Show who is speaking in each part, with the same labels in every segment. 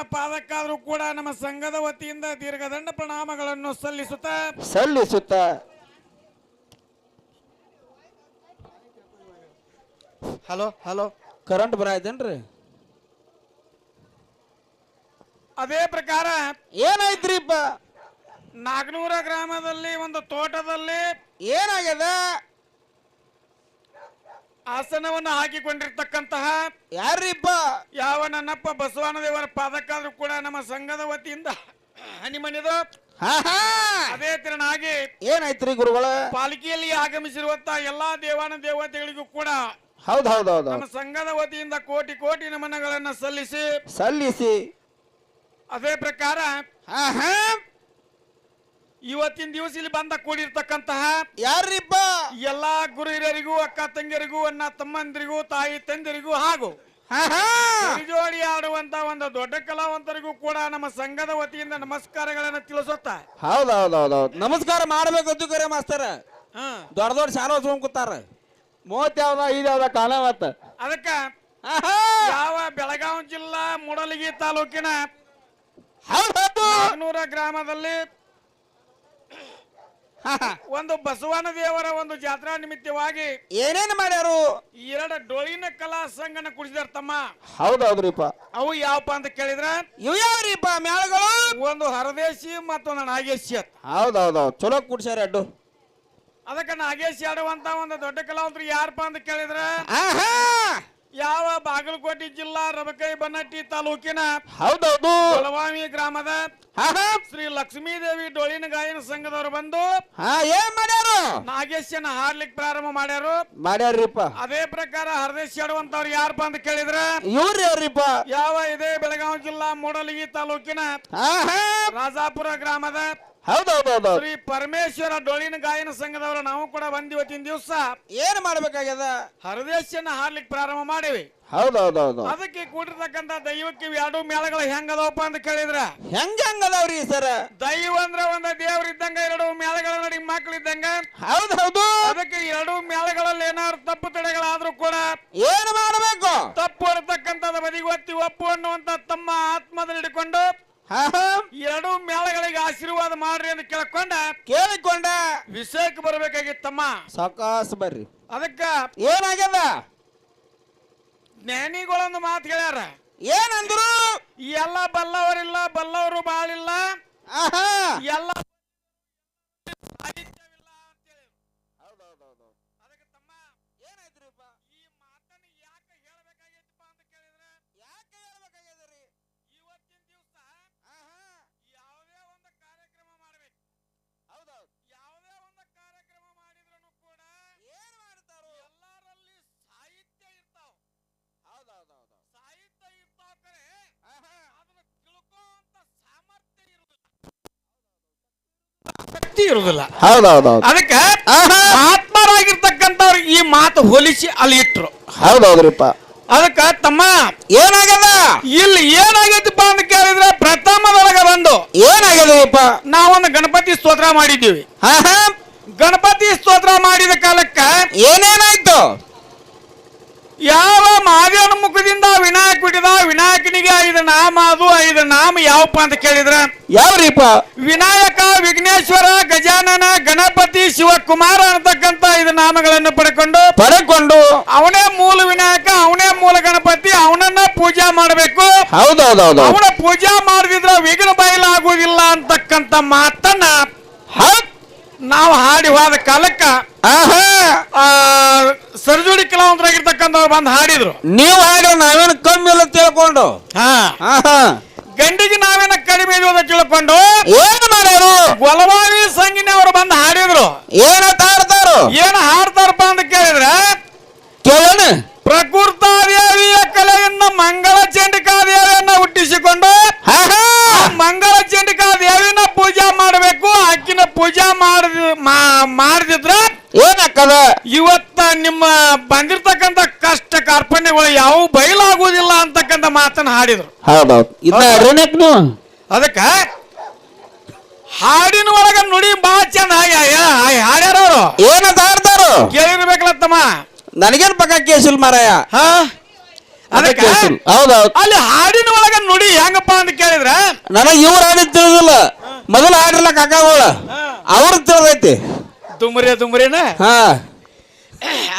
Speaker 1: ದೇವನ ಪಾದಕ್ಕಾದರೂ ಕೂಡ ನಮ್ಮ ಸಂಘದ ವತಿಯಿಂದ ದೀರ್ಘದಂಡ ಪ್ರಣಾಮಗಳನ್ನು ಸಲ್ಲಿಸುತ್ತ
Speaker 2: ಹಲೋ ಹಲೋ
Speaker 3: ಕರೆಂಟ್ ಬರಾಯ್ತೇನ್ರಿ?
Speaker 1: ಅದೇ ಪ್ರಕಾರ
Speaker 3: ಏನಾಯ್ತ್ರಿಪ್ಪ?
Speaker 1: ನಾಗನೂರ ಗ್ರಾಮದಲ್ಲಿ ಒಂದು ತೋಟದಲ್ಲಿ
Speaker 3: ಏನಾಗ್ಯದ?
Speaker 1: ಆಸನವನ್ನು ಹಾಕಿಕೊಂಡಿರ್ತಕ್ಕಂತಹ
Speaker 3: ಯಾರ್ರಿಪ್ಪ?
Speaker 1: ಯಾವ ನನ್ನಪ್ಪ ಬಸವಣ್ಣ ದೇವರ ಪಾದಕ್ಕಾದ್ರೂ ಕೂಡ ನಮ್ಮ ಸಂಘದ ವತಿಯಿಂದ ಹನಿಮನಿದು ಅದೇ ತೆರನಾಗಿ
Speaker 3: ಏನಾಯ್ತ್ರಿ ಗುರುಗಳ?
Speaker 1: ಪಾಲಿಕೆಯಲ್ಲಿ ಆಗಮಿಸಿರುವಂತ ಎಲ್ಲಾ ದೇವಾನ ದೇವತೆಗಳಿಗೂ ಕೂಡ
Speaker 3: ಹೌದೌದೌದು
Speaker 1: ನಮ್ಮ ಸಂಘದ ವತಿಯಿಂದ ಕೋಟಿ ಕೋಟಿ ನಮನಗಳನ್ನ
Speaker 3: ಸಲ್ಲಿಸಿ
Speaker 1: ಅದೇ ಪ್ರಕಾರ ಇವತ್ತಿನ ದಿವಸ ಇಲ್ಲಿ ಬಂದ ಕೂಡಿರ್ತಕ್ಕಂತಹ
Speaker 3: ಯಾರ್ರಿಪ್ಪ?
Speaker 1: ಎಲ್ಲಾ ಗುರು ಹಿರಿಯರಿಗೂ ಅಕ್ಕ ತಂಗಿಯರಿಗೂ ಅಣ್ಣ ತಮ್ಮಂದಿರಿಗೂ ತಾಯಿ ತಂದೆಯರಿಗೂ ಹಾಗೂ ಜೋಡಿ ಆಡುವಂತ ಒಂದು ದೊಡ್ಡ ಕಲಾವಂತರಿಗೂ ಕೂಡ ನಮ್ಮ ಸಂಘದ ವತಿಯಿಂದ ನಮಸ್ಕಾರಗಳನ್ನು ತಿಳಿಸುತ್ತಾ
Speaker 3: ಹೌದೌದೌದೌದು ನಮಸ್ಕಾರ ಮಾಡ್ಬೇಕು ಕರೆ ಮಾಸ್ತರ. ದೊಡ್ಡ ದೊಡ್ಡ ಶಾಲೆ ಓದ್ಕೊಂಡ್ ಕೂತಾರ. 30 ಯಾವ್ದ 5 ಯಾವ್ದ ಕಾಣವತ್ತ.
Speaker 1: ಅದಕ್ಕ ಯಾವ ಬೆಳಗಾವಿ ಜಿಲ್ಲಾ ಮೂಡಲಗಿ ತಾಲೂಕಿನ ನಾಗನೂರ ಗ್ರಾಮದಲ್ಲಿ ಒಂದು ಬಸವಣ್ಣ ದೇವರ ಒಂದು ಜಾತ್ರಾ ನಿಮಿತ್ತವಾಗಿ
Speaker 3: ಏನೇನು ಮಾಡ್ಯಾರು?
Speaker 1: 2 ಡೊಳ್ಳಿನ ಕಲಾ ಸಂಘನ ಕುಡಿಸಿದಾರ ತಮ್ಮ.
Speaker 3: ಹೌದೌದ್ರಿಪ್ಪ.
Speaker 1: ಅವು ಯಾವಪ್ಪ ಅಂತ ಕೇಳಿದ್ರ
Speaker 3: ಇವು ಯಾವ್ರಿಪ್ಪ ಮ್ಯಾಳಗಳು?
Speaker 1: ಒಂದು ಹರದೇಶಿ ಮತ್ತೊಂದು ನಾಗೇಶಿ ಅಂತ.
Speaker 3: ಹೌದೌದೌದು ಚಲೋ ಕುಡ್ಸ್ಯಾರ ಅಡ್ಡು.
Speaker 1: ಅದಕ್ಕೆ ನಾಗೇಶಿ ಆಡುವಂತ ಒಂದು ದೊಡ್ಡ ಕಲಾವಂತರು ಯಾರಪ್ಪ ಅಂತ ಕೇಳಿದ್ರ ಯಾವ ಬಾಗಲಕೋಟೆ ಜಿಲ್ಲಾ ರಬಕೈ ಬನ್ನಟ್ಟಿ ತಾಲೂಕಿನ
Speaker 3: ಹೌದೌದು
Speaker 1: ಬೆಳವಾವಿ ಗ್ರಾಮದ ಶ್ರೀ ಲಕ್ಷ್ಮೀದೇವಿ ಡೊಳ್ಳಿನ ಗಾಯನ ಸಂಘದವರು ಬಂದು
Speaker 3: ಏನ್ ಮಾಡ್ಯಾರು?
Speaker 1: ನಾಗೇಶನ ಹಾಡ್ಲಿಕ್ಕೆ ಪ್ರಾರಂಭ
Speaker 3: ಮಾಡ್ಯಾರ್ರಿಪ್ಪ.
Speaker 1: ಅದೇ ಪ್ರಕಾರ ಹರದೇಶಿ ಆಡುವಂತವ್ರು ಯಾರಪ್ಪ ಅಂತ ಕೇಳಿದ್ರ
Speaker 3: ಇವ್ರಿ ಯಾರ್ರಿಪ್ಪ?
Speaker 1: ಯಾವ ಇದೇ ಬೆಳಗಾವಿ ಜಿಲ್ಲಾ ಮೂಡಲಗಿ ತಾಲೂಕಿನ ರಾಜಾಪುರ ಗ್ರಾಮದ
Speaker 3: ಹೌದೌದೌದು
Speaker 1: ಶ್ರೀ ಪರಮೇಶ್ವರ ಡೊಳ್ಳಿನ ಗಾಯನ ಸಂಘದವರು ನಾವು ಕೂಡ ಬಂದಿವತ್ತಿನ ದಿವಸ
Speaker 3: ಏನ್ ಮಾಡ್ಬೇಕಾಗ್ಯದ?
Speaker 1: ಹರದೇಶನ ಹಾಡ್ಲಿಕ್ಕೆ ಪ್ರಾರಂಭ ಮಾಡಿವಿ.
Speaker 3: ಹೌದೌದೌದು
Speaker 1: ಅದಕ್ಕೆ ಕೂಡಿರ್ತಕ್ಕಂತ ದೈವಕ್ಕೆ 2 ಮೇಳಗಳು ಹೆಂಗದವಪ್ಪ ಅಂತ ಕೇಳಿದ್ರ
Speaker 3: ಹೆಂಗದವ್ರಿ ಸರ್?
Speaker 1: ದೈವ ಅಂದ್ರ ಒಂದು ದೇವ್ರ ಇದ್ದಂಗ 2 ಮೇಳಗಳ ನಡಿ ಮಕ್ಳು ಇದ್ದಂಗ.
Speaker 3: ಹೌದೌದು
Speaker 1: ಅದಕ್ಕೆ 2 ಮೇಳಗಳಲ್ಲಿ ಏನಾದ್ರು ತಪ್ಪು ತಡೆಗಳಾದ್ರೂ ಕೂಡ
Speaker 3: ಏನು ಮಾಡಬೇಕು?
Speaker 1: ತಪ್ಪು ಇರತಕ್ಕಂಥದ ಬದಿಗೊತ್ತಿ ಒಪ್ಪು ಅನ್ನುವಂತ ತಮ್ಮ ಆತ್ಮದಲ್ಲಿ ಹಿಡ್ಕೊಂಡು 2 ಮೇಳಗಳಿಗೆ ಆಶೀರ್ವಾದ ಮಾಡ್ರಿ ಅಂತ ಕೇಳಿಕೊಂಡ ವಿಷಯಕ್ಕೆ ಬರ್ಬೇಕಾಗಿತ್ತಮ್ಮ.
Speaker 3: ಸಾಕಾಸ್ ಬರ್ರಿ.
Speaker 1: ಅದಕ್ಕ
Speaker 3: ಏನಾಗ್ಯದ?
Speaker 1: ಜ್ಞಾನಿಗಳೊಂದು ಮಾತು ಹೇಳ್ಯಾರ.
Speaker 3: ಏನಂದ್ರು?
Speaker 1: ಎಲ್ಲ ಬಲ್ಲವರಿಲ್ಲ, ಬಲ್ಲವರು ಬಾಳಿಲ್ಲ, ಎಲ್ಲ ಸಾಹಿತ್ಯವಿಲ್ಲ ಅಂತೇಳಿ. ಅದಕ್ಕೆ ತಮ್ಮ
Speaker 3: ಏನಾಯ್ತ್ರಿಪ್ಪ?
Speaker 1: ಈ ಮಾತನ್ನ ಯಾಕೆ ಹೇಳ್ಬೇಕಾಗಿತ್ತಪ್ಪ ಅಂತ ಕೇಳಿದ್ರೆ
Speaker 3: ಯಾಕೆ ಹೇಳ್ಬೇಕಾಗ್ಯದ್ರಿ?
Speaker 1: ಇವತ್ತಿನ ದಿವಸ ಯಾವುದೇ ಒಂದು ಕಾರ್ಯಕ್ರಮ ಮಾಡ್ಬೇಕು.
Speaker 3: ಹೌದೌದು
Speaker 1: ಯಾವುದೇ ಒಂದು ಕಾರ್ಯಕ್ರಮ ಮಾಡಿದ್ರು ಕೂಡ
Speaker 3: ಏನ್ ಮಾಡ್ತಾರೋ?
Speaker 1: ಎಲ್ಲರಲ್ಲಿ ಸಾಹಿತ್ಯ ಇರ್ತಾವ.
Speaker 3: ಹೌದೌದೌದು
Speaker 1: ಸಾಹಿತ್ಯ ಇರ್ತಾವ ಕರೆ ಅದನ್ನ ತಿಳ್ಕೋಂತ ಸಾಮರ್ಥ್ಯ ಇರುವುದಿಲ್ಲ, ಶಕ್ತಿ ಇರುವುದಿಲ್ಲ.
Speaker 3: ಹೌದೌದೌದು
Speaker 1: ಅದಕ್ಕೆ ಆತ್ಮರಾಗಿರ್ತಕ್ಕಂಥವ್ರು ಈ ಮಾತು ಹೋಲಿಸಿ ಅಲ್ಲಿ ಇಟ್ರು.
Speaker 3: ಹೌದೌದ್ರಿಪ್ಪ.
Speaker 1: ಅದಕ್ಕ ತಮ್ಮ
Speaker 3: ಏನಾಗ್ಯದ?
Speaker 1: ಇಲ್ಲಿ ಏನಾಗೈತಪ್ಪ ಅಂತ ಕೇಳಿದ್ರೆ ಪ್ರಥಮದೊಳಗ ಬಂದು
Speaker 3: ಏನಾಗ್ಯದಪ್ಪ?
Speaker 1: ನಾವೊಂದು ಗಣಪತಿ ಸ್ತೋತ್ರ ಮಾಡಿದ್ದೀವಿ. ಗಣಪತಿ ಸ್ತೋತ್ರ ಮಾಡಿದ ಕಾಲಕ್ಕ
Speaker 3: ಏನೇನಾಯ್ತು?
Speaker 1: ಯಾವ ಮಹಾದೇವನ ಮುಖದಿಂದ ವಿನಾಯಕ ಬಿಟ್ಟಿದ, ವಿನಾಯಕನಿಗೆ 5 ನಾಮ. ಅದು 5 ನಾಮ ಯಾವಪ್ಪ ಅಂತ ಕೇಳಿದ್ರ
Speaker 3: ಯಾವ್ರಿಪ್ಪ?
Speaker 1: ವಿನಾಯಕ, ವಿಘ್ನೇಶ್ವರ, ಗಜಾನನ, ಗಣಪತಿ, ಶಿವಕುಮಾರ ಅಂತಕ್ಕಂತ 5 ನಾಮಗಳನ್ನು ಪಡೆಕೊಂಡು ಅವನೇ ಮೂಲ ವಿನಾಯಕ, ಅವನೇ ಮೂಲ ಗಣಪತಿ, ಅವನನ್ನ ಪೂಜಾ ಮಾಡಬೇಕು.
Speaker 3: ಹೌದೌದೌದು
Speaker 1: ಅವನ ಪೂಜಾ ಮಾಡದಿದ್ರ ವಿಘ್ನ ಬಯಲಾಗುವುದಿಲ್ಲ ಅಂತಕ್ಕಂತ ಮಾತನ್ನ ನಾವು ಹಾಡಿ ಹೋದ ಕಾಲಕ್ಕ ಸರ್ಜುಡಿ ಕಲಾವಂತರಾಗಿರ್ತಕ್ಕಂಥವ್ರು ಬಂದು ಹಾಡಿದ್ರು.
Speaker 3: ನೀವು ಹಾಡಿ ನಾವೇನು ಕಮ್ಮಿ ಇಲ್ಲ ತಿಳ್ಕೊಂಡು
Speaker 1: ಗಂಡಿಗೆ ನಾವೇನ ಕಡಿಮೆ ಇರೋದ ತಿಳ್ಕೊಂಡು
Speaker 3: ಏನ್ ಮಾಡ್ಯಾರು?
Speaker 1: ಗೊಲವಾವಿ ಸಂಗಿನವರು ಬಂದು ಹಾಡಿದ್ರು.
Speaker 3: ಏನ ಹಾಡ್ತಾರು?
Speaker 1: ಏನ್ ಹಾಡ್ತಾರಪ್ಪ ಅಂತ ಕೇಳಿದ್ರೆ
Speaker 3: ಕೇಳೋಣ.
Speaker 1: ಪ್ರಕೃತಾದೇವಿಯ ಕಲೆಯನ್ನ ಮಂಗಳ ಚಂಡಿಕಾದೇವಿಯನ್ನ ಹುಟ್ಟಿಸಿಕೊಂಡು ಮಂಗಳ ಚಂಡಿಕಾದೇವಿನ ಪೂಜಾ ಮಾಡಬೇಕು. ಆಕಿನ ಪೂಜಾ ಮಾಡದಿದ್ರ
Speaker 3: ಏನಾಗ್ತದ?
Speaker 1: ಇವತ್ತ ನಿಮ್ಮ ಬಂದಿರ್ತಕ್ಕಂಥ ಕಷ್ಟ ಕಾರ್ಪಣ್ಯಗಳು ಯಾವ ಬಯಲಾಗುವುದಿಲ್ಲ ಅಂತಕ್ಕಂಥ ಮಾತನ್ನ ಹಾಡಿದ್ರು.
Speaker 3: ಹೌದೌದು
Speaker 1: ಅದಕ್ಕ ಹಾಡಿನ ಒಳಗ ನುಡಿ ಬಹಳ ಚಂದ ಹಾಡ್ಯಾರ ಅವರು.
Speaker 3: ಏನಂತ ಹಾಡ್ತಾರು?
Speaker 1: ಕೇಳಿರ್ಬೇಕಲ್ಲ ತಮ್ಮ.
Speaker 3: ನನಗೇನ್ ಪಕ್ಕ ಕೇಸಿಲ್ ಮಾರಾಯ.
Speaker 1: ಅದಕ್ಕೆ
Speaker 3: ಹೌದೌದು
Speaker 1: ಅಲ್ಲಿ ಹಾಡಿನ ಒಳಗ ನುಡಿ ಹೆಂಗಪ್ಪ ಅಂತ
Speaker 3: ನನಗೆ ಇವ್ರ ಹಾಡಿದ್ ತಿಳಿದಿಲ್ಲ ಮೊದಲು ಹಾಡಿಲ್ಲ ಕಾಕಾಗಳ ಅವ್ರಿಗೆ ತಿಳಿದೈತಿ
Speaker 1: ದುಮ್ರಿನ
Speaker 3: ಹಾ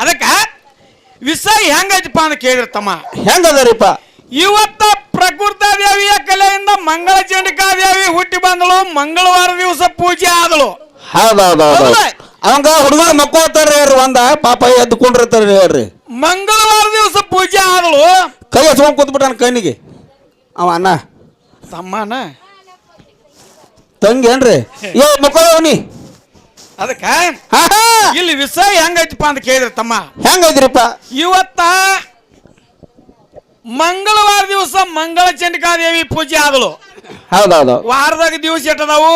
Speaker 1: ಅದಕ್ಕ ವಿಷಯ ಹೆಂಗೈತಿಪ್ಪ ಅಂತ ಕೇಳಿದ್ರ ತಮ್ಮ
Speaker 3: ಹೆಂಗದರಿಪ್ಪ
Speaker 1: ಇವತ್ತ ಪ್ರಕೃತ ದೇವಿಯ ಕಲೆಯಿಂದ ಮಂಗಳ ಚಂಡಿಕಾದೇವಿ ಹುಟ್ಟಿ ಬಂದಳು ಮಂಗಳವಾರ ದಿವಸ ಪೂಜೆ ಆದಳು
Speaker 3: ಹೌದೌದೌದು ಅವಂಗ ಹುಡುಗರು ಮಕ್ಕೋತಾರ್ರಿ ಅವ್ರು ಒಂದ ಪಾಪ ಎದ್ದುಕೊಂಡಿರ್ತಾರ್ರಿ ಅವ್ರಿ
Speaker 1: ಮಂಗಳವಾರ ದಿವಸ ಪೂಜೆ ಆದಳು
Speaker 3: ಕೈ ಹಚ್ಕೊಂಡ್ ಕೂತ್ಬಿಟ್ಟಾನ ಕಣ್ಣಿಗೆ ಅವ ಅಣ್ಣ
Speaker 1: ತಮ್ಮನ
Speaker 3: ತಂಗಿ ಏನ್ರಿ ಯೋ ಮಕ್ಕಳವನಿ
Speaker 1: ಅದಕ್ಕ ಇಲ್ಲಿ ವಿಷಯ ಹೆಂಗೈತಿಪ್ಪ ಅಂತ ಕೇಳಿದ್ರ ತಮ್ಮ
Speaker 3: ಹೆಂಗೈತ್ರಿಪ್ಪ
Speaker 1: ಇವತ್ತ ಮಂಗಳವಾರ ದಿವಸ ಮಂಗಳ ಚಂಡಿಕಾದೇವಿ ಪೂಜೆ ಆದಳು
Speaker 3: ಹೌದೌದು
Speaker 1: ವಾರದಾಗ ದಿವಸ ಎಟ್ಟದಾವು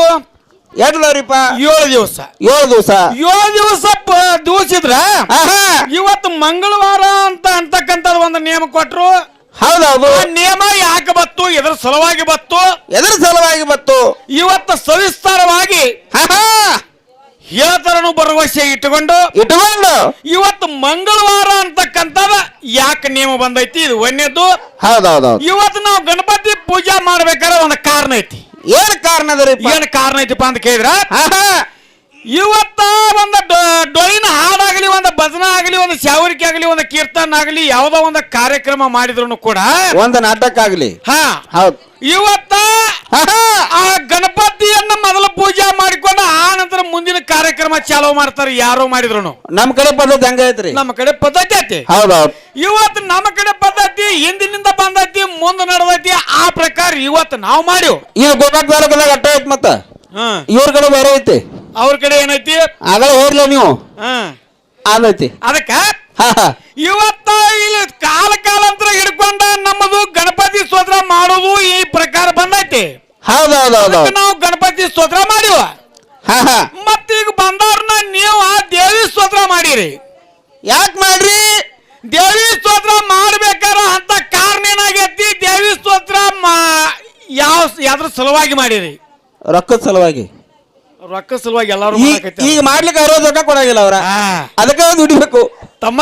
Speaker 3: ಎಟ್ಲವ್ರಿಪ್ಪ
Speaker 1: 7 ದಿವಸ
Speaker 3: 7 ದಿವಸ
Speaker 1: 7 ದಿವಸ ದಿವಸಿದ್ರ ಇವತ್ತು ಮಂಗಳವಾರ ಅಂತಕ್ಕಂಥದ್ದು ಒಂದು ನಿಯಮ ಕೊಟ್ರು
Speaker 3: ಹೌದೌದು
Speaker 1: ಆ ನಿಯಮ ಯಾಕೆ ಬತ್ತು ಎದ್ರ ಸಲುವಾಗಿ ಬತ್ತು ಇವತ್ತು ಸವಿಸ್ತಾರವಾಗಿ ಹೇಳ್ತಾರನು ಭರವಸೆ ಇಟ್ಟುಕೊಂಡು ಇವತ್ತು ಮಂಗಳವಾರ ಅಂತಕ್ಕಂಥದ ಯಾಕೆ ನಿಯಮ ಬಂದೈತಿ ಇದು ಒಂದೇದ್ದು
Speaker 3: ಹೌದೌದು
Speaker 1: ಇವತ್ತು ನಾವು ಗಣಪತಿ ಪೂಜೆ ಮಾಡ್ಬೇಕಾದ್ರೆ ಒಂದು ಕಾರಣ ಐತಿ
Speaker 3: ಏನ್ ಕಾರಣ ಅದರಿ
Speaker 1: ಏನ್ ಕಾರಣ ಐತಿಪ್ಪ ಅಂತ ಕೇಳಿದ್ರ ಇವತ್ತ ಒಂದು ಡೊಳ್ಳಿನ ಹಾಡಾಗಲಿ ಒಂದು ಭಜನೆ ಆಗಲಿ ಒಂದು ಶಾವರಿಕೆ ಆಗಲಿ ಒಂದು ಕೀರ್ತನ ಆಗಲಿ ಯಾವುದೋ ಒಂದು ಕಾರ್ಯಕ್ರಮ ಮಾಡಿದ್ರು ಕೂಡ
Speaker 3: ಒಂದು ನಾಟಕ ಆಗ್ಲಿ
Speaker 1: ಹೌದು ಇವತ್ತ ಆ ಗಣಪತಿಯನ್ನ ಮೊದಲು ಪೂಜೆ ಮಾಡಿಕೊಂಡು ಆ ನಂತರ ಮುಂದಿನ ಕಾರ್ಯಕ್ರಮ ಚಾಲೂ ಮಾಡ್ತಾರೆ ಯಾರೋ ಮಾಡಿದ್ರು
Speaker 3: ನಮ್ ಕಡೆ ಪದ್ಧತಿ ಹಂಗೈತ್ರಿ
Speaker 1: ನಮ್ಮ ಕಡೆ ಪದ್ಧತಿ ಐತಿ
Speaker 3: ಹೌದೌದು
Speaker 1: ಇವತ್ತು ನಮ್ಮ ಕಡೆ ಪದ್ಧತಿ ಹಿಂದಿನಿಂದ ಬಂದೈತಿ ಮುಂದೆ ನಡೆದೈತಿ ಆ ಪ್ರಕಾರ ಇವತ್ತು ನಾವು ಮಾಡಿವ್
Speaker 3: ಈಗ ಗೋಕಾಕ್ ತಾಲೂಕದಾಗ ಅಟ್ಟ ಐತಿ ಮತ್ತ ಇವ್ರ ಕಡೆ ಬೇರೆ ಐತಿ
Speaker 1: ಅವ್ರ ಕಡೆ ಏನೈತಿ
Speaker 3: ಆಗಲೇ ಹೋಗ್ಲ ನೀವು ಅದೈತಿ
Speaker 1: ಅದಕ್ಕ ಇವತ್ತ ಇಲ್ಲಿ ಕಾಲಾಂತರ ಹಿಡ್ಕೊಂಡ ನಮ್ಮದು ಗಣಪತಿ ಸ್ತೋತ್ರ ಮಾಡೋದು ಈ ಪ್ರಕಾರ ಬಂದೈತಿ
Speaker 3: ಹೌದೌದೌದು
Speaker 1: ನಾವು ಗಣಪತಿ ಸ್ತೋತ್ರ ಮಾಡಿವ ಮತ್ತೀಗ ಬಂದವ್ರನ್ನ ನೀವು ದೇವಿ ಸ್ತೋತ್ರ ಮಾಡಿರಿ
Speaker 3: ಯಾಕೆ ಮಾಡ್ರಿ
Speaker 1: ದೇವಿ ಸ್ತೋತ್ರ ಮಾಡ್ಬೇಕಾರ ಅಂತ ಕಾರಣ ಏನಾಗೈತಿ ದೇವಿ ಸ್ತೋತ್ರ ಯಾವ್ದ್ರ ಸಲುವಾಗಿ ಮಾಡಿರಿ
Speaker 3: ರೊಕ್ಕದ ಸಲುವಾಗಿ
Speaker 1: ಎಲ್ಲಾರು
Speaker 3: ಈಗ ಮಾಡ್ಲಿಕ್ಕೆ ರೊಕ್ಕ ಕೊಡಂಗಿಲ್ಲ ಅವ್ರ ಅದಕ್ಕೆ ದುಡಿಬೇಕು
Speaker 1: ತಮ್ಮ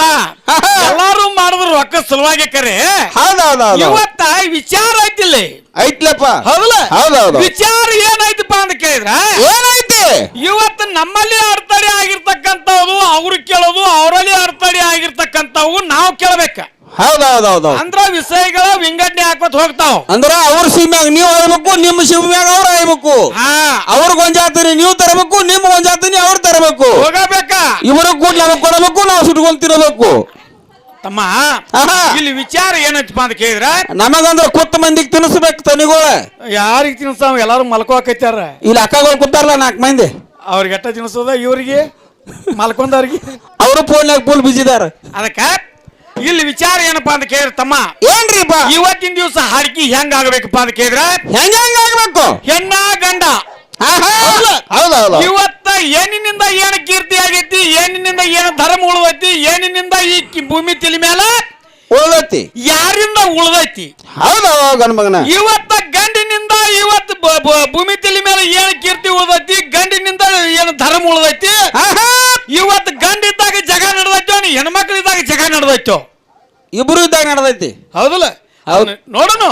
Speaker 1: ಎಲ್ಲಾರು ಮಾಡಿದ್ರು ರೊಕ್ಕ ಸಲುವಾಗಿ ಕರೆ ಇವತ್ತ ವಿಚಾರ ಐತಿಲ್ಲ
Speaker 3: ಐತ್ಲಪ್ಪ
Speaker 1: ಹೌದಲ್ಲ ವಿಚಾರ ಏನಾಯ್ತಪ್ಪ ಅಂತ ಕೇಳಿದ್ರ
Speaker 3: ಏನೈತಿ
Speaker 1: ಇವತ್ತು ನಮ್ಮಲ್ಲಿ ಅಡೆತಡೆ ಆಗಿರ್ತಕ್ಕಂಥವು ಅವ್ರು ಕೇಳೋದು ಅವರಲ್ಲಿ ಅಡೆತಡೆ ಆಗಿರ್ತಕ್ಕಂಥವು ನಾವು ಕೇಳಬೇಕ
Speaker 3: ಹೌದೌದೌದು
Speaker 1: ಅಂದ್ರ ವಿಷಯಗಳ ವಿಂಗಡಣೆ ಹಾಕೋತ್ ಹೋಗ್ತಾವ
Speaker 3: ಅಂದ್ರ ಅವ್ರ ಸೀಮ್ಯಾಗ ನೀವು ಆಗ್ಬೇಕು ನಿಮ್ಮ ಸೀಮ್ಯಾಗ ಅವ್ರ ಆಗ್ಬೇಕು ಅವ್ರಿಗೆ ಒಂದ್ ಜಾತಿನಿ ನೀವು ತರಬೇಕು ನಿಮ್ಗೆ ಒಂದ್ ಜಾತಿನಿ ಅವ್ರು ತರಬೇಕು
Speaker 1: ಹೋಗಬೇಕ
Speaker 3: ಇವರು ಕೂಡ ನಮಗ್ ಕೊಡಬೇಕು ನಾವು ಸುಟ್ಕೊಂಡ್ ತಿನ್ನಬೇಕು
Speaker 1: ತಮ್ಮ ಇಲ್ಲಿ ವಿಚಾರ ಏನೈತಪ್ಪ ಅಂತ ಕೇಳಿದ್ರ
Speaker 3: ನಮಗಂದ್ರ ಕೊತ್ತ ಮಂದಿಗೆ ತಿನ್ನಿಸ್ಬೇಕು ತನಿಗೋಳ
Speaker 1: ಯಾರಿಗೆ ತಿನ್ಸಾವ ಎಲ್ಲಾರು ಮಲ್ಕೋಕೈತಾರ
Speaker 3: ಇಲ್ಲಿ ಅಕ್ಕಗಳು ಕೂತಾರಲ್ಲ 4 ಮಂದಿ
Speaker 1: ಅವ್ರಿಗೆ ಎಟ್ಟ ತಿನ್ಸೋದ ಇವ್ರಿಗೆ ಮಲ್ಕೊಂಡವ್ರಿಗೆ
Speaker 3: ಅವರು ಫೋನ್ಯಾಗ ಫುಲ್ ಬಿಜಿದಾರ
Speaker 1: ಅದಕ್ಕ ಇಲ್ಲಿ ವಿಚಾರ ಏನಪ್ಪಾ ಅಂತ ಕೇಳಿದ್ರ ತಮ್ಮ
Speaker 3: ಏನ್ರಿಪ್ಪ
Speaker 1: ಇವತ್ತಿನ ದಿವಸ ಹಾಡ್ಕಿ ಹೆಂಗ ಆಗ್ಬೇಕಪ್ಪ ಅಂತ ಕೇಳಿದ್ರ
Speaker 3: ಹೆಂಗಾಗ್ಬೇಕು
Speaker 1: ಹೆಣ್ಣ ಗಂಡ ಇವತ್ತ ಏನಿನಿಂದ ಏನು ಕೀರ್ತಿ ಆಗೈತಿ ಏನಿನಿಂದ ಏನು ಧರ್ಮ ಉಳಿದೈತಿ ಏನಿನಿಂದ ಈ ಭೂಮಿ ತಲೆ ಮೇಲೆ
Speaker 3: ಉಳಿದೈತಿ
Speaker 1: ಯಾರಿಂದ ಉಳಿದೈತಿ
Speaker 3: ಗಂಡ
Speaker 1: ಇವತ್ತ ಗಂಡಿನಿಂದ ಇವತ್ತು ಭೂಮಿ ತಲೆ ಮೇಲೆ ಏನು ಕೀರ್ತಿ ಉಳಿದೈತಿ ಗಂಡಿನಿಂದ ಏನು ಧರ್ಮ ಉಳಿದೈತಿ ಇವತ್ತು ಗಂಡಿದ್ದಾಗ ಜಗ ನಡೆದೈತೋ ಹೆಣ್ಮಕ್ಳಿದ್ದಾಗ ಜಗ ನಡೆದೈತೋ
Speaker 3: ಇಬ್ರು ಇದ್ದಾಗ ನಡೆದೈತಿ
Speaker 1: ಹೌದಲ್ಲ ನೋಡೋಣ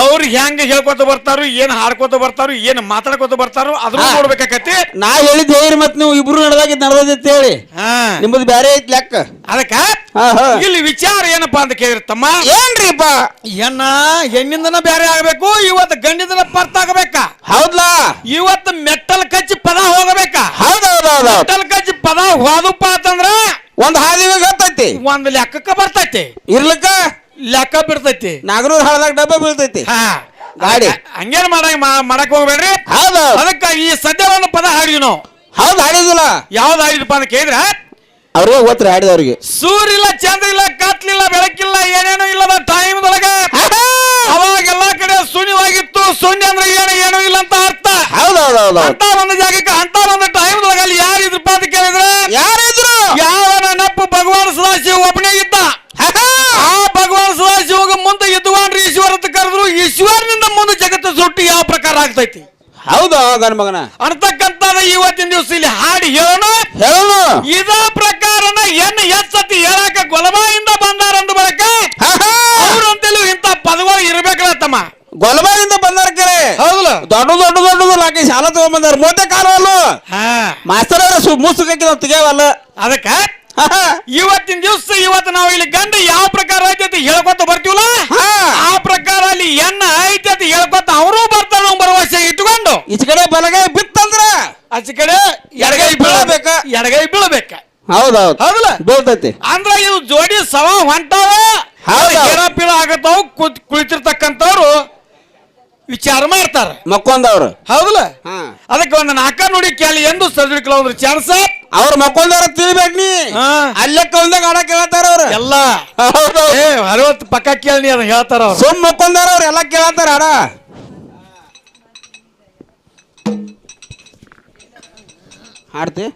Speaker 1: ಅವ್ರು ಹೆಂಗ ಹೇಳ್ಕೊತ ಬರ್ತಾರು ಏನ್ ಹಾಡ್ಕೊತ ಬರ್ತಾರು ಏನ್ ಮಾತಾಡ್ಕೊತ ಬರ್ತಾರು ಅದನ್ನ ನೋಡ್ಬೇಕಾಕತಿ
Speaker 3: ನಾ ಹೇಳಿದ್ ಹೇಳಿ ಮತ್ ನೀವು ಇಬ್ರು ನಡೆದಾಗ ನಡೆದೈತಿ ಹೇಳಿ ನಿಮ್ಮದು ಬ್ಯಾರೆ ಐತಿ ಲೆಕ್ಕ
Speaker 1: ಅದಕ್ಕ ಇಲ್ಲಿ ವಿಚಾರ ಏನಪ್ಪಾ ಅಂತ ಕೇಳಿದ್ರ ತಮ್ಮ
Speaker 3: ಏನ್ರಿಪ್ಪ
Speaker 1: ಹೆಣ್ಣಿಂದನ ಬ್ಯಾರೆ ಆಗ್ಬೇಕು ಇವತ್ತು ಗಂಡಿಂದನ ಪರ್ತ ಆಗಬೇಕ
Speaker 3: ಹೌದಾ
Speaker 1: ಇವತ್ತು ಮೆಟ್ಟಲ್ ಕಚ್ಚಿ ಪದ ಹೋಗಬೇಕ ಮೆಟ್ಟಲ್ ಕಚ್ಚಿ ಪದ ಹೋದಪ್ಪ ಅಂತಂದ್ರ
Speaker 3: ಒಂದ್ ಹಾದಿಗೆ ಗೊತ್ತೈತಿ
Speaker 1: ಒಂದ್ ಲೆಕ್ಕಕ್ಕ ಬರ್ತೈತಿ
Speaker 3: ಇರ್ಲಿಕ್ಕ
Speaker 1: ಲೆಕ್ಕ ಬಿಡ್ತೈತಿ
Speaker 3: ನಾಗರೂರ್ ಹಾಳದಾಗ ಡಬ್ಬ ಬೀಳ್ತೈತಿ ಗಾಡಿ
Speaker 1: ಹಂಗೇನ್ ಮಾಡಕ್ ಹೋಗ್ಬೇಡ್ರಿ ಅದಕ್ಕ ಈ ಸದ್ಯ ಒಂದು ಪದ ಹಾಡಿದ್ವಿ ನಾವು
Speaker 3: ಹೌದು ಹಾಡಿದಿಲ್ಲ
Speaker 1: ಯಾವ್ದು ಹಾಡಿದಪ್ಪ ಅಂತ ಕೇಳಿದ್ರ
Speaker 3: ಅವ್ರಿಗೆ ಗೊತ್ತ್ರಿ ಹಾಡಿದವ್ರಿಗೆ
Speaker 1: ಸೂರ್ಯ ಇಲ್ಲ ಚಂದ್ರ ಇಲ್ಲ ಕತ್ಲಿಲ್ಲ ಬೆಳಕಿಲ್ಲ ಏನೇನು ಇಲ್ಲದ ಟೈಮ್ದೊಳಗ ಅವಾಗ ಎಲ್ಲಾ ಕಡೆ ಶೂನ್ಯವಾಗಿತ್ತು ಶೂನ್ಯ ಅಂದ್ರೆ ಏನೂ ಇಲ್ಲ ಅಂತ ಅರ್ಥ ಅಂತ ಒಂದು ಜಾಗಕ್ಕೆ ಅಂತ ಒಂದು ಟೈಮ್ದೊಳಗ ಅಲ್ಲಿ ಯಾರಿದ್ರಪ್ಪ ಅಂತ ಕೇಳಿದ್ರ ಯಾರಿದ್ರು ಯಾವನ ನಪ್ಪ ಭಗವಾನ್ ಸದಾಶಿವ ಒಬ್ಬನೇ ಇದ್ದ ಆ ಭಗವಾನ್ ಸದಾಶಿವಗ ಮುಂದೆ ಇದ್ವಾನ್ರಿ ಈಶ್ವರ ಅಂತ ಕರೆದ್ರು ಈಶ್ವರನಿಂದ ಮುಂದೆ ಜಗತ್ತು ಸುಟ್ಟು ಯಾವ ಪ್ರಕಾರ ಆಗ್ತೈತಿ
Speaker 3: ಹೌದಾ ಗನ್ ಮಗನ
Speaker 1: ಅಂತಕ್ಕಂಥದ ಇವತ್ತಿನ ದಿವಸ ಇಲ್ಲಿ ಹಾಡಿ ಹೇಳೋಣ ಇದ ಪ್ರಕಾರನ ಎಚ್ಚತಿ ಹೇಳಾಕ ಗೊಲಬಾಯಿಂದ ಬಂದಾರಂದ ಬಳಕ ಅವ್ರಂತಲೂ ಇಂಥ ಪದಗಳು ಇರ್ಬೇಕಲ್ಲ ತಮ್ಮ
Speaker 3: ಗೊಲ್ಬಾಗಿಂದ ಬಂದಾರ ಕರೆ
Speaker 2: ಹೌದಲ್ಲ
Speaker 3: ದೊಡ್ಡ ನಾಲ್ಕು ಶಾಲ ತಗೊಂಡ್ಬಂದಾರ ಮೋತೆ ಕಾಲವಲ್ಲು
Speaker 1: ಹಾ
Speaker 3: ಮಾಸ್ತರ್ ಅವ್ರ ಮುಸುಕಾಕಿ ತೆಗಿಯವಲ್ಲ
Speaker 1: ಅದಕ್ಕ ಇವತ್ತಿನ ದಿವಸ ಇವತ್ತು ನಾವು ಇಲ್ಲಿ ಗಂಡ ಯಾವ ಪ್ರಕಾರ ಐತಿ ಅಂತ ಹೇಳ್ಕೊತ ಬರ್ತೀವಲ್ಲ ಆ ಪ್ರಕಾರ ಅಲ್ಲಿ ಎಣ್ಣ ಐತಿ ಅಂತ ಹೇಳ್ಕೊತ ಅವರು ಬರ್ತಾರ ನಾವು ಭರವಸೆ ಇಟ್ಕೊಂಡು
Speaker 3: ಈಚ ಕಡೆ ಬಲಗೈ ಬಿತ್ತಂದ್ರ
Speaker 1: ಆಚೆ ಕಡೆ ಎಡಗೈ ಬೀಳಬೇಕ ಎಡಗೈ ಬೀಳಬೇಕ
Speaker 3: ಹೌದೌದು
Speaker 1: ಹೌದಲ್ಲ
Speaker 3: ಬೀಳ್ತೈತಿ
Speaker 1: ಅಂದ್ರ ಇವು ಜೋಡಿ ಸವ ಹೊಂಟಾವ ಏನ ಪೀಳ ಆಗತ್ತಾವ ಕುಳಿತಿರ್ತಕ್ಕಂಥವ್ರು ವಿಚಾರ ಮಾಡ್ತಾರ
Speaker 3: ಮಕ್ಕೊಂದವ್ರು
Speaker 1: ಹೌದಲ್ಲ
Speaker 3: ಹಾ
Speaker 1: ಅದಕ್ಕೆ ಒಂದು ನಾಲ್ಕ ನೋಡಿ ಕೇಳಿ ಎಂದು ಸರ್ಜಿಕಲ್ ಒಂದು ಚಾನ್ಸ್
Speaker 3: ಅವ್ರ ಮಕ್ಕೊಂದವ್ರ ತಿಳಿಬೇಕ್ ನೀ ಅಲ್ಲಕ್ಕ ಒಂದಾಗ ಆಡ ಕೇಳತ್ತಾರ ಅವ್ರ
Speaker 1: ಎಲ್ಲ
Speaker 3: ಹೌದು
Speaker 1: 60 ಪಕ್ಕ ಕೇಳಿ ಅದ ಹೇಳ್ತಾರ ಅವ್ರು
Speaker 3: ಸುಮ್ ಮಕ್ಕೊಂದಾರ ಅವ್ರ ಎಲ್ಲ ಕೇಳತ್ತಾರ ಆಡ ಹಾಡ್ತಿ